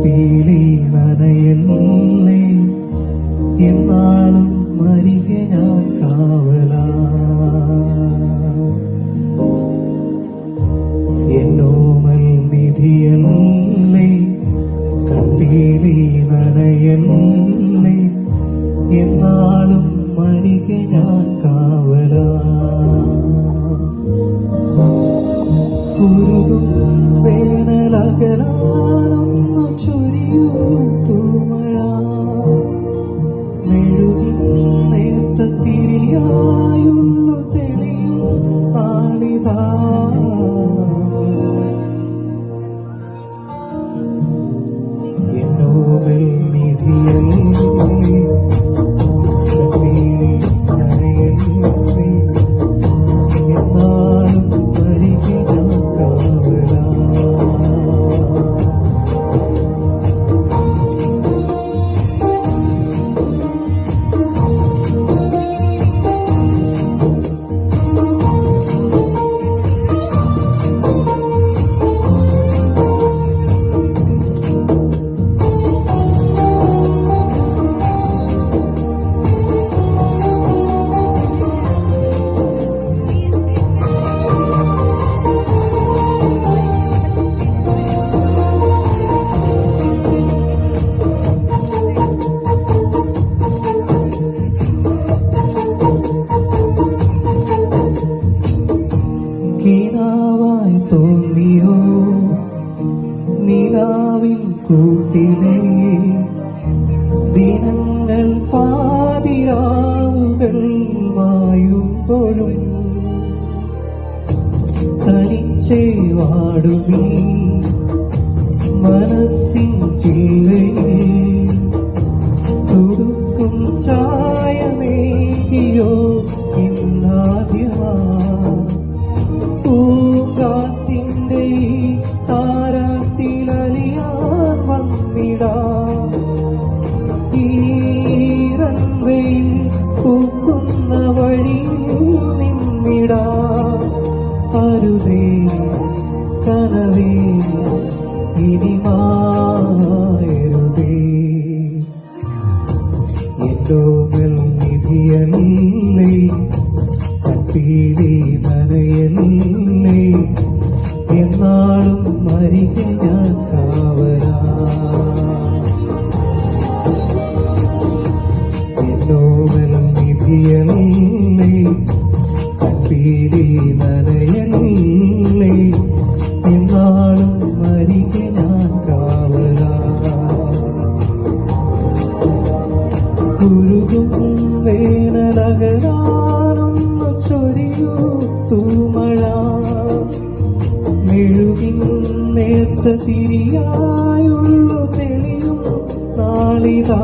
കൺപീലി നനയല്ലേ എന്നാളും മരികെ ഞാൻ കാവലാ എന്നോമൽ നിധിയല്ലേ കൺപീലി നനയല്ലേ എന്നാളും മരികെ ഞാൻ കാവലാ ഉരുകും വേനലകലാനൊന്നു ചൊരിയൂ തൂമഴ മെഴുകിൻ നേർത്ത തിരിയായുള്ളു തെളിയും നാളിതാ എന്നോമൽ നിധിയല്ലേ കൺപീലി നനയല്ലേ എന്നാളും മരികെ ഞാൻ കാവലാ കിനാവായി തോന്നിയോ നിലാവിൻ കൂട്ടിലെ ദിനങ്ങൾ പാതിരാവുകൾ മായുമ്പോഴും തനിച്ചേ വാടുമീ മനസ്സിൻ ചില്ലയിൽ തുടുക്കും ചായമേകിയോ ഇന്നാദ്യമാ പൂങ്കാറ്റിന്റെ താരാട്ടിലലിയാൻ വന്നിടാ ഈറൻവെയിൽ പൂക്കുന്ന വഴിയിൽ നിന്നിടാ അരുതേ കനവേ ഇനി മായരുതേ എന്നോമൽ നിധിയല്ലേ കൺപീലി നനയല്ലേ എന്നാളും മരികെ ഞാൻ കാവലാ എന്നോമൽ നിധിയല്ലേ കൺപീലി നനയല്ലേ എന്നാളും മരികെ ഞാൻ കാവലാ ഉരുകും വേനലകലാനൊന്നു ചൊരിയൂ തൂമഴ മെഴുകിൻ നേർത്ത തിരിയായുള്ളു തെളിയും നാളിതാ